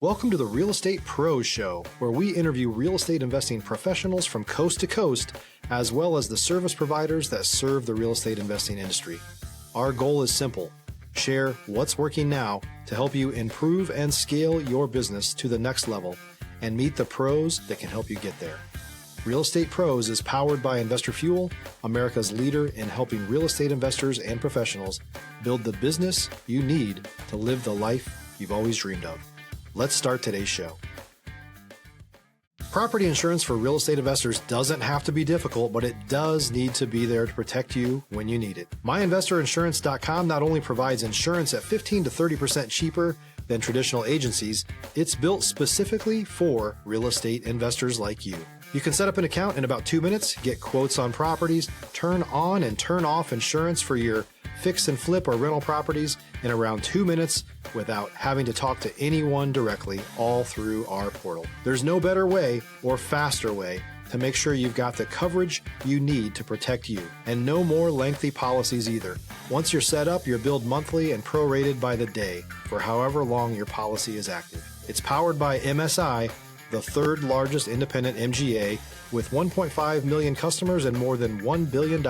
Welcome to the Real Estate Pros Show, where we interview real estate investing professionals from coast to coast, as well as the service providers that serve the real estate investing industry. Our goal is simple: share what's working now to help you improve and scale your business to the next level and meet the pros that can help you get there. Real Estate Pros is powered by Investor Fuel, America's leader in helping real estate investors and professionals build the business you need to live the life you've always dreamed of. Let's start today's show. Property insurance for real estate investors doesn't have to be difficult, but it does need to be there to protect you when you need it. MyInvestorInsurance.com not only provides insurance at 15 to 30% cheaper than traditional agencies, it's built specifically for real estate investors like you. You can set up an account in about 2 minutes, get quotes on properties, turn on and turn off insurance for your fix and flip or rental properties in around 2 minutes without having to talk to anyone directly, all through our portal. There's no better way or faster way to make sure you've got the coverage you need to protect you, and no more lengthy policies either. Once you're set up, you're billed monthly and prorated by the day for however long your policy is active. It's powered by MSI, the third largest independent MGA, with 1.5 million customers and more than $1 billion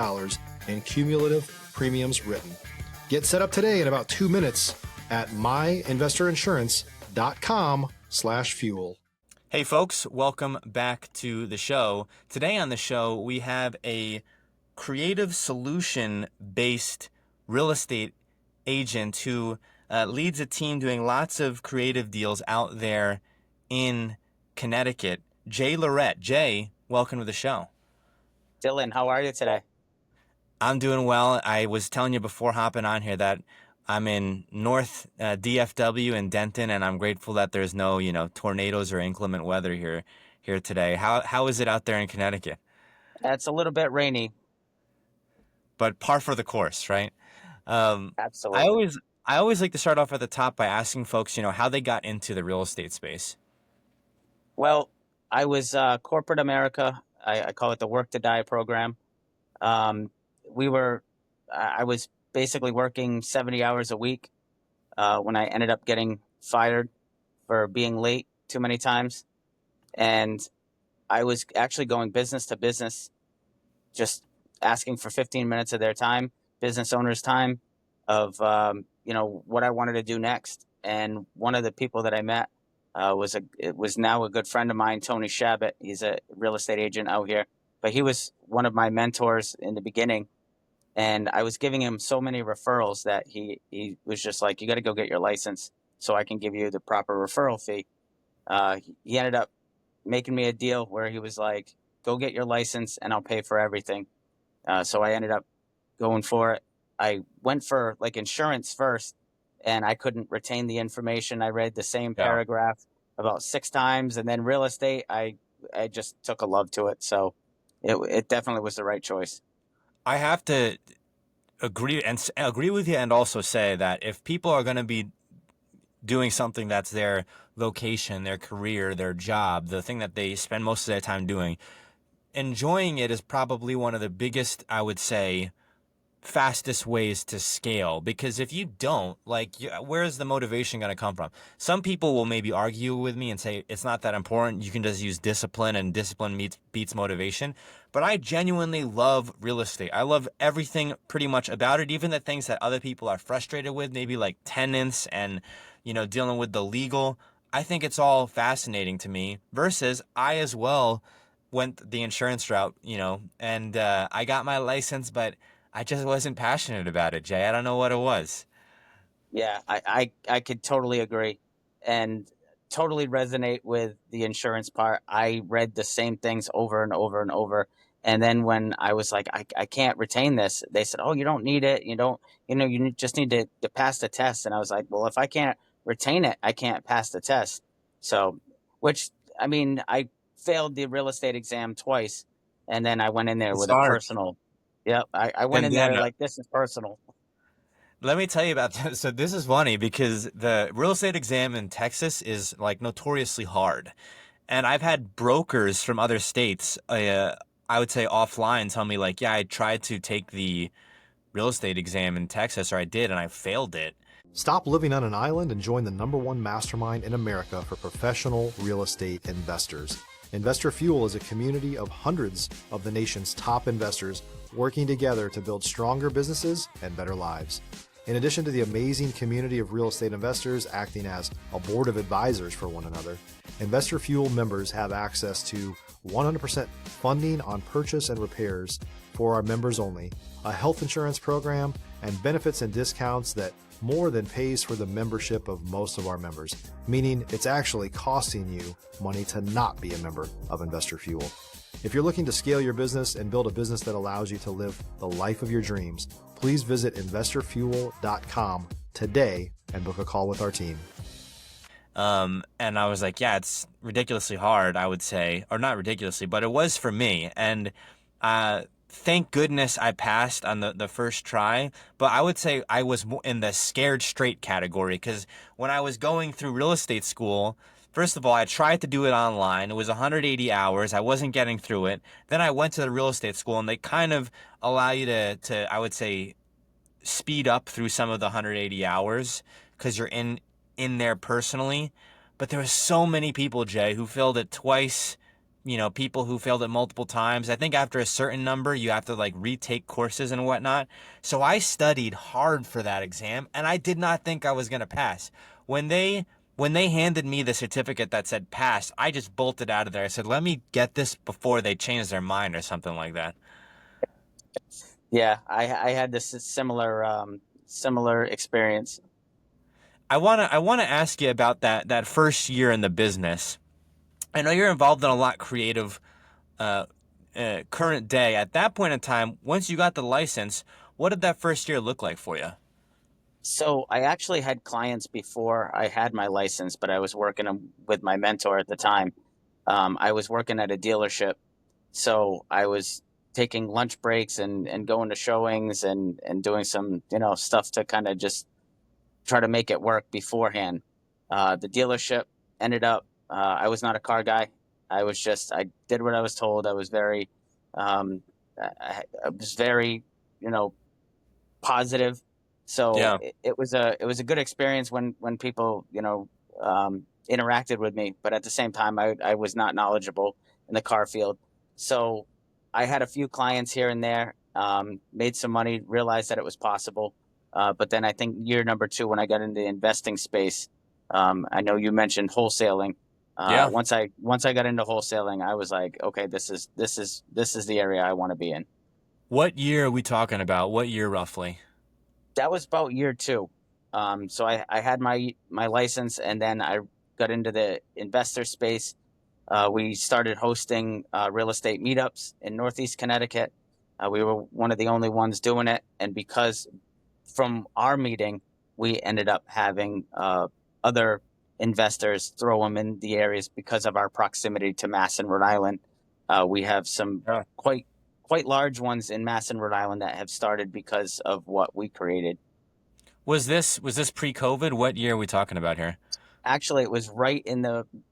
in cumulative premiums written. Get set up today in about 2 minutes at myinvestorinsurance.com/fuel. Hey folks, welcome back to the show. Today on the show, we have a creative solution-based real estate agent who leads a team doing lots of creative deals out there in Connecticut. Jay Lirette. Jay, welcome to the show. Dylan, how are you today? I'm doing well. I was telling you before hopping on here that I'm in North DFW in Denton, and I'm grateful that there's no, tornadoes or inclement weather here today. How is it out there in Connecticut? It's a little bit rainy. But par for the course, right? Absolutely. I always like to start off at the top by asking folks, how they got into the real estate space. Well, I was corporate America. I call it the Work to Die program. I was basically working 70 hours a week when I ended up getting fired for being late too many times. And I was actually going business to business, just asking for 15 minutes of their time, business owners' time, of, what I wanted to do next. And one of the people that I met was now a good friend of mine, Tony Shabbat. He's a real estate agent out here, but he was one of my mentors in the beginning. And I was giving him so many referrals that he was just like, you got to go get your license so I can give you the proper referral fee. He ended up making me a deal where he was like, go get your license and I'll pay for everything. So I ended up going for it. I went for insurance first, and I couldn't retain the information. I read the same paragraph about 6 times, and then real estate, I just took a love to it. So it definitely was the right choice. I have to agree with you, and also say that if people are going to be doing something that's their vocation, their career, their job, the thing that they spend most of their time doing, enjoying it is probably one of the biggest, I would say, fastest ways to scale. Because if you don't, where is the motivation going to come from? Some people will maybe argue with me and say it's not that important. You can just use discipline, and discipline beats motivation. But I genuinely love real estate. I love everything pretty much about it, even the things that other people are frustrated with, maybe like tenants and, dealing with the legal. I think it's all fascinating to me, versus I as well went the insurance route, and I got my license, but I just wasn't passionate about it, Jay. I don't know what it was. Yeah, I could totally agree and totally resonate with the insurance part. I read the same things over and over and over. And then when I was like, I can't retain this, they said, oh, you don't need it. You just need to pass the test. And I was like, well, if I can't retain it, I can't pass the test. So, I failed the real estate exam twice. And then I went in there with a personal. Yep. I went in there like, this is personal. Let me tell you about this. So this is funny because the real estate exam in Texas is notoriously hard. And I've had brokers from other states, I would say offline, tell me I tried to take the real estate exam in Texas, or I did, and I failed it. Stop living on an island and join the #1 mastermind in America for professional real estate investors. Investor Fuel is a community of hundreds of the nation's top investors working together to build stronger businesses and better lives. In addition to the amazing community of real estate investors acting as a board of advisors for one another, Investor Fuel members have access to 100% funding on purchase and repairs for our members only, a health insurance program, and benefits and discounts that more than pays for the membership of most of our members, meaning it's actually costing you money to not be a member of Investor Fuel. If you're looking to scale your business and build a business that allows you to live the life of your dreams, please visit investorfuel.com today and book a call with our team. And I was like, yeah, it's ridiculously hard, I would say, or not ridiculously, but it was for me. And thank goodness I passed on the first try, but I would say I was in the scared straight category, because when I was going through real estate school, first of all, I tried to do it online. It was 180 hours. I wasn't getting through it. Then I went to the real estate school, and they kind of allow you to I would say, speed up through some of the 180 hours because you're in there personally. But there were so many people, Jay, who failed it twice. People who failed it multiple times. I think after a certain number, you have to retake courses and whatnot. So I studied hard for that exam, and I did not think I was going to pass. When they handed me the certificate that said pass, I just bolted out of there. I said, let me get this before they change their mind or something like that. Yeah, I had this similar experience. I wanna ask you about that first year in the business. I know you're involved in a lot creative current day. At that point in time, once you got the license, what did that first year look like for you? So I actually had clients before I had my license, but I was working with my mentor at the time. I was working at a dealership, so I was taking lunch breaks and going to showings and doing some stuff to kind of just try to make it work beforehand. The dealership ended up. I was not a car guy. I did what I was told. I was very, positive. So Yeah. it was a good experience when people, interacted with me. But at the same time, I was not knowledgeable in the car field. So I had a few clients here and there, made some money, realized that it was possible. But then I think year number 2, when I got into the investing space, I know you mentioned wholesaling. Yeah. Once I got into wholesaling, I was like, okay, this is the area I want to be in. What year are we talking about? What year roughly? That was about year 2. So I had my license, and then I got into the investor space. We started hosting real estate meetups in Northeast Connecticut. We were one of the only ones doing it, and because from our meeting, we ended up having other investors throw them in the areas because of our proximity to Mass and Rhode Island. We have some quite large ones in Mass and Rhode Island that have started because of what we created. Was this pre-COVID? What year are we talking about here? Actually, it was right in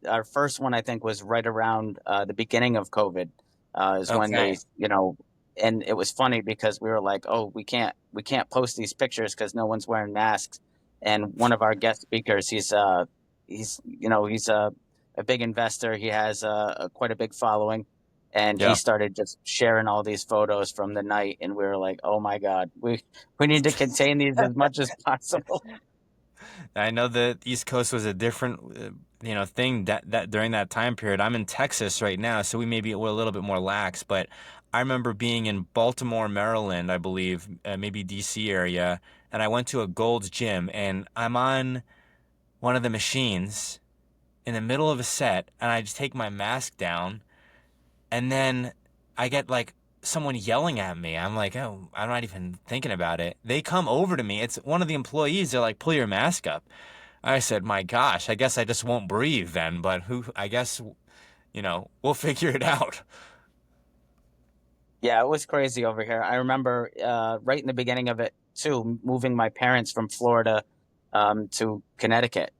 our first one, I think, was right around the beginning of COVID. Is when they, and it was funny because we were like, oh, we can't post these pictures because no one's wearing masks. And one of our guest speakers, he's a big investor. He has quite a big following, and he started just sharing all these photos from the night. And we were like, oh my God, we need to contain these as much as possible. I know the East Coast was a different, thing that during that time period. I'm in Texas right now, so we're a little bit more lax. But I remember being in Baltimore, Maryland, I believe, maybe DC area, and I went to a Gold's Gym, and I'm on one of the machines in the middle of a set, and I just take my mask down, and then I get someone yelling at me. I'm like, oh, I'm not even thinking about it. They come over to me. It's one of the employees. They're like, pull your mask up. I said, my gosh, I guess I just won't breathe then. But I guess, we'll figure it out. Yeah, it was crazy over here. I remember right in the beginning of it, too, moving my parents from Florida to Connecticut.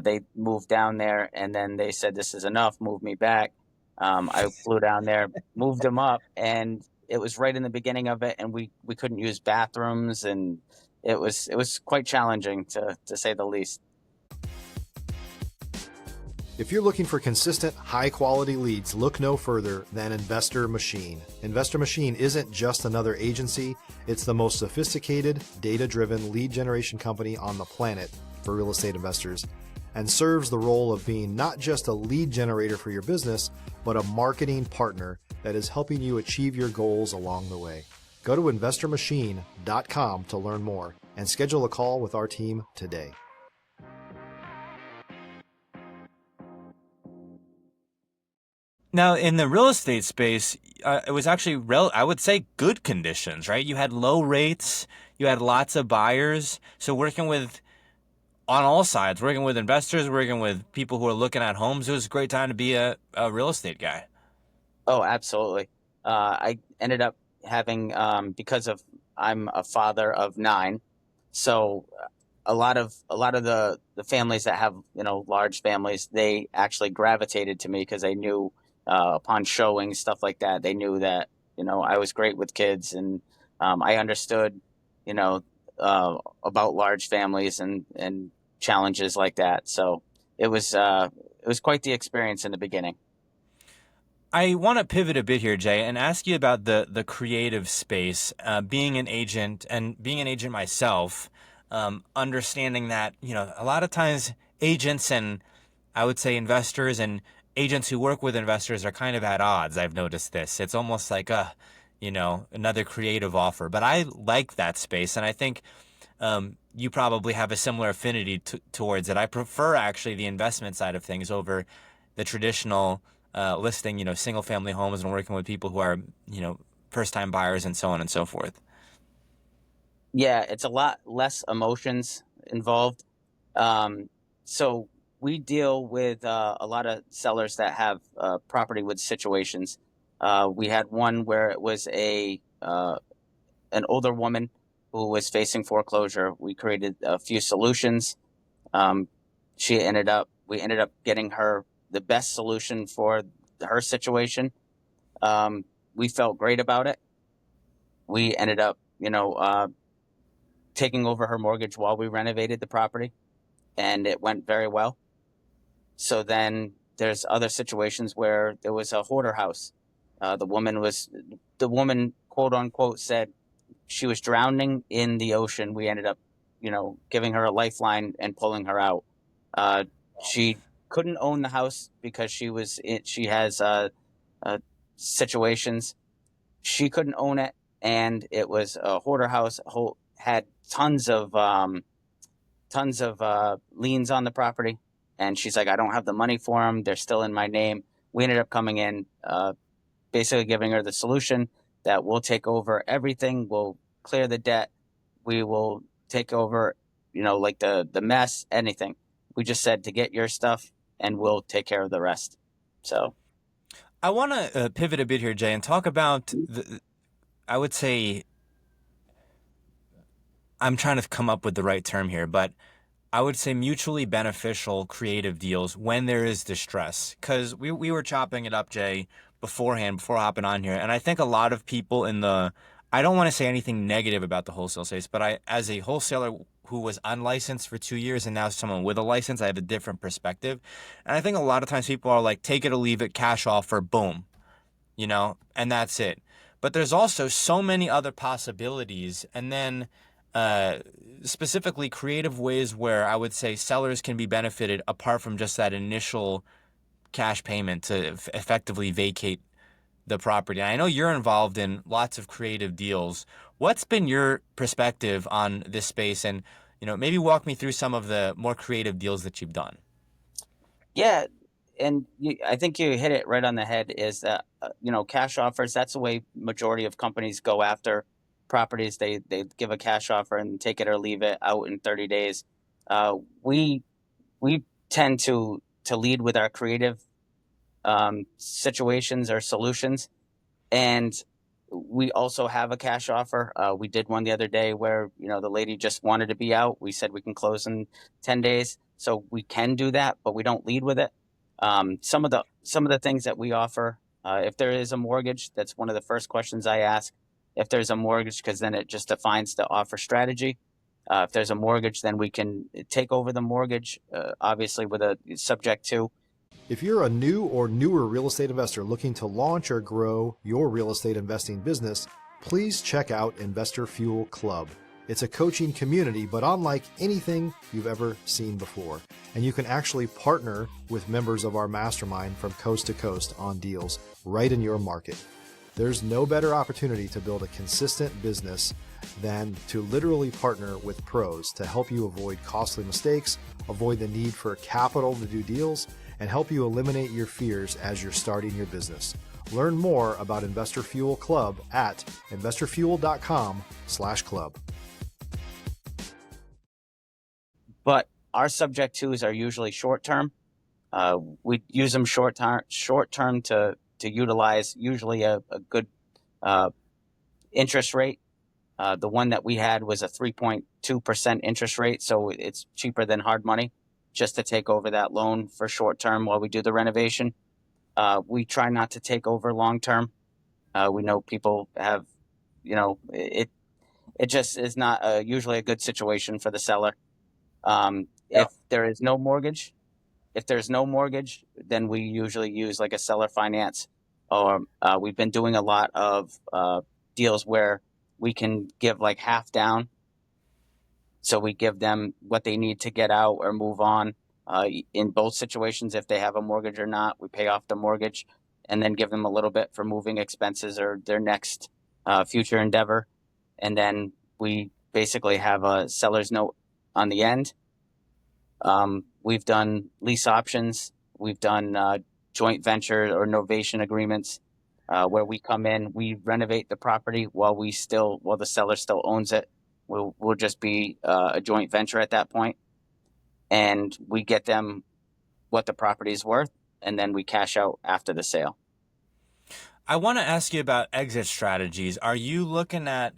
They moved down there, and then they said, this is enough, move me back. I flew down there, moved them up, and it was right in the beginning of it, and we couldn't use bathrooms, and it was quite challenging to say the least. If you're looking for consistent, high-quality leads, look no further than Investor Machine. Investor Machine isn't just another agency. It's the most sophisticated, data-driven lead generation company on the planet for real estate investors, and serves the role of being not just a lead generator for your business, but a marketing partner that is helping you achieve your goals along the way. Go to investormachine.com to learn more and schedule a call with our team today. Now, in the real estate space, it was actually, I would say, good conditions, right? You had low rates, you had lots of buyers. So working with, on all sides, working with investors, working with people who are looking at homes, it was a great time to be a real estate guy. Oh, absolutely. I ended up having, because of I'm a father of 9, so a lot of the families that have large families, they actually gravitated to me because they knew, upon showing stuff like that, they knew that I was great with kids, and I understood about large families and challenges like that. So it was quite the experience in the beginning. I want to pivot a bit here, Jay, and ask you about the creative space. Being an agent myself, understanding that a lot of times agents and I would say investors and agents who work with investors are kind of at odds. I've noticed this. It's almost like another creative offer. But I like that space, and I think you probably have a similar affinity towards it. I prefer actually the investment side of things over the traditional listing, single family homes and working with people who are, first time buyers and so on and so forth. Yeah, it's a lot less emotions involved. So we deal with a lot of sellers that have property with situations. We had one where it was an older woman who was facing foreclosure. We created a few solutions. We ended up getting her the best solution for her situation. We felt great about it. We ended up, taking over her mortgage while we renovated the property, and it went very well. So then there's other situations where there was a hoarder house. The woman, quote unquote, said she was drowning in the ocean. We ended up, giving her a lifeline and pulling her out. She couldn't own the house because she has situations. She couldn't own it, and it was a hoarder house. Had tons of liens on the property, and she's like, I don't have the money for them. They're still in my name. We ended up coming in, basically giving her the solution that we'll take over everything. We'll clear the debt. We will take over, like the mess, anything. We just said to get your stuff, and we'll take care of the rest. So I want to pivot a bit here, Jay, and talk about I would say, I'm trying to come up with the right term here, but I would say mutually beneficial creative deals when there is distress. Because we were chopping it up, Jay, before hopping on here. And I think a lot of people I don't want to say anything negative about the wholesale space, but as a wholesaler who was unlicensed for 2 years and now someone with a license, I have a different perspective. And I think a lot of times people are like, take it or leave it, cash offer, boom, and that's it. But there's also so many other possibilities. And then specifically creative ways where I would say sellers can be benefited apart from just that initial cash payment to effectively vacate the property. And I know you're involved in lots of creative deals. What's been your perspective on this space? And, maybe walk me through some of the more creative deals that you've done. yeah, and I think you hit it right on the head. Is that cash offers? That's the way majority of companies go after properties. They give a cash offer and take it or leave it out in 30 days. We tend to lead with our creative situations or solutions, and we also have a cash offer. We did one the other day where the lady just wanted to be out. We said we can close in 10 days, so we can do that, but we don't lead with it. Some of the things that we offer, if there is a mortgage, that's one of the first questions I ask. If there's a mortgage, because then it just defines the offer strategy. If there's a mortgage, then we can take over the mortgage, obviously with a subject to. If you're a new or newer real estate investor looking to launch or grow your real estate investing business, please check out Investor Fuel Club. It's a coaching community, but unlike anything you've ever seen before. And you can actually partner with members of our mastermind from coast to coast on deals right in your market. There's no better opportunity to build a consistent business than to literally partner with pros to help you avoid costly mistakes, avoid the need for capital to do deals, and help you eliminate your fears as you're starting your business. Learn more about Investor Fuel Club at investorfuel.com/club. But our subject twos are usually short term. We use them short term to utilize usually a good interest rate. The one that we had was a 3.2% interest rate, so it's cheaper than hard money just to take over that loan for short term while we do the renovation. We try not to take over long term. We know people have, it just is not usually a good situation for the seller. If there's no mortgage, then we usually use like a seller finance, or we've been doing a lot of deals where we can give like half down. So we give them what they need to get out or move on. In both situations, if they have a mortgage or not, we pay off the mortgage and then give them a little bit for moving expenses or their next future endeavor. And then we basically have a seller's note on the end. We've done lease options. We've done joint venture or novation agreements where we come in, we renovate the property while the seller still owns it. We'll just be a joint venture at that point, and we get them what the property is worth, and then we cash out after the sale. I want to ask you about exit strategies. Are you looking at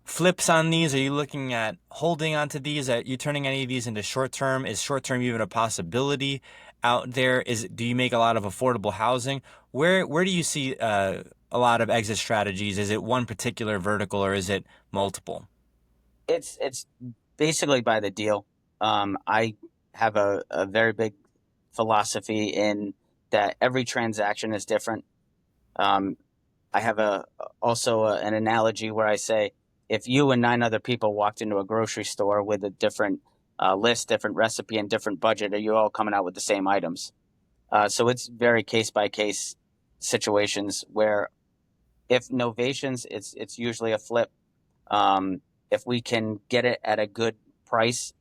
flips on these? Are you looking at holding onto these? Are you turning any of these into short term? Is short term even a possibility out there? Do you make a lot of affordable housing? Where do you see a lot of exit strategies? Is it one particular vertical or is it multiple? It's basically by the deal. I have a very big philosophy in that every transaction is different. I have also an analogy where I say, if you and 9 other people walked into a grocery store with a different list, different recipe, and different budget, are you all coming out with the same items? So it's very case by case situations where if novations, it's usually a flip. If we can get it at a good price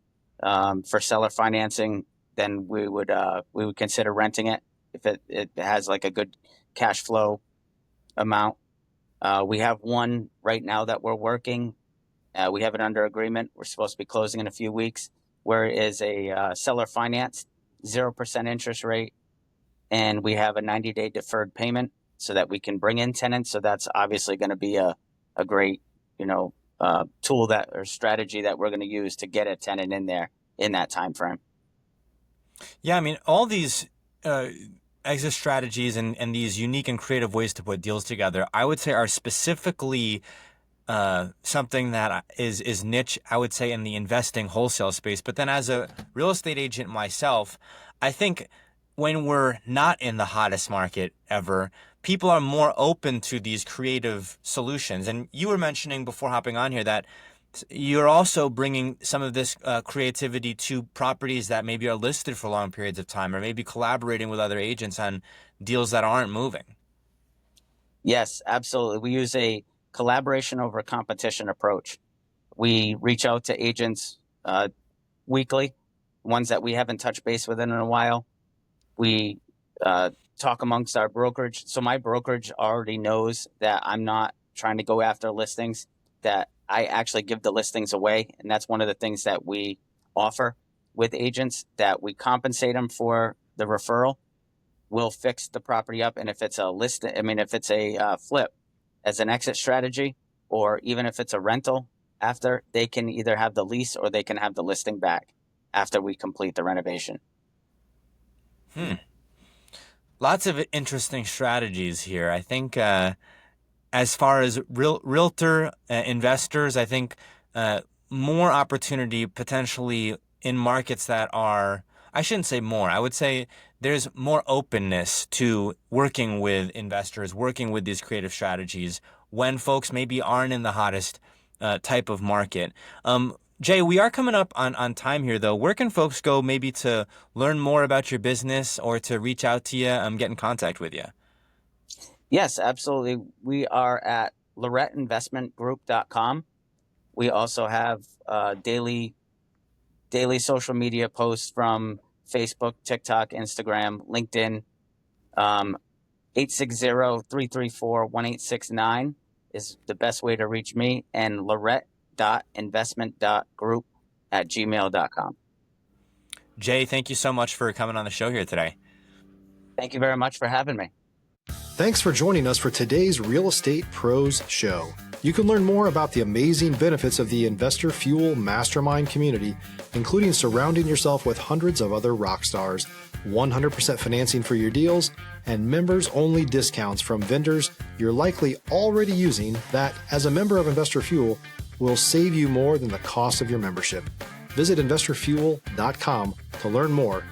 for seller financing, then we would consider renting it if it has like a good cash flow amount. We have one right now that we're working. We have it under agreement. We're supposed to be closing in a few weeks, where it is a seller finance, 0% interest rate, and we have a 90-day deferred payment so that we can bring in tenants. So that's obviously going to be a great, tool or strategy that we're going to use to get a tenant in there in that time frame. Yeah, I mean, all these exit strategies and these unique and creative ways to put deals together, I would say are specifically something that is niche, I would say, in the investing wholesale space. But then as a real estate agent myself, I think when we're not in the hottest market ever, people are more open to these creative solutions. And you were mentioning before hopping on here that you're also bringing some of this creativity to properties that maybe are listed for long periods of time, or maybe collaborating with other agents on deals that aren't moving. Yes, absolutely. We use a collaboration over competition approach. We reach out to agents weekly, ones that we haven't touched base with in a while. We talk amongst our brokerage. So my brokerage already knows that I'm not trying to go after listings, that I actually give the listings away. And that's one of the things that we offer with agents, that we compensate them for the referral. We'll fix the property up. And if it's if it's a flip as an exit strategy, or even if it's a rental after, they can either have the lease or they can have the listing back after we complete the renovation. Lots of interesting strategies here. I think as far as realtor investors, I think more opportunity potentially in markets that are, I shouldn't say more, I would say there's more openness to working with investors, working with these creative strategies when folks maybe aren't in the hottest type of market. Jay, we are coming up on time here, though. Where can folks go maybe to learn more about your business or to reach out to you, get in contact with you? Yes, absolutely. We are at LiretteInvestmentGroup.com. We also have daily social media posts from Facebook, TikTok, Instagram, LinkedIn. 860-334-1869 is the best way to reach me, and Lirette.investment.group@gmail.com. Jay, thank you so much for coming on the show here today. Thank you very much for having me. Thanks for joining us for today's Real Estate Pros Show. You can learn more about the amazing benefits of the Investor Fuel Mastermind community, including surrounding yourself with hundreds of other rock stars, 100% financing for your deals, and members-only discounts from vendors you're likely already using that, as a member of Investor Fuel, will save you more than the cost of your membership. Visit investorfuel.com to learn more.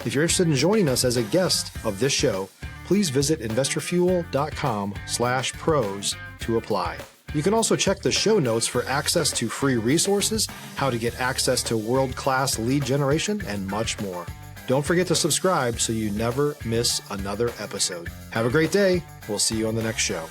If you're interested in joining us as a guest of this show, please visit investorfuel.com/pros to apply. You can also check the show notes for access to free resources, how to get access to world-class lead generation, and much more. Don't forget to subscribe so you never miss another episode. Have a great day. We'll see you on the next show.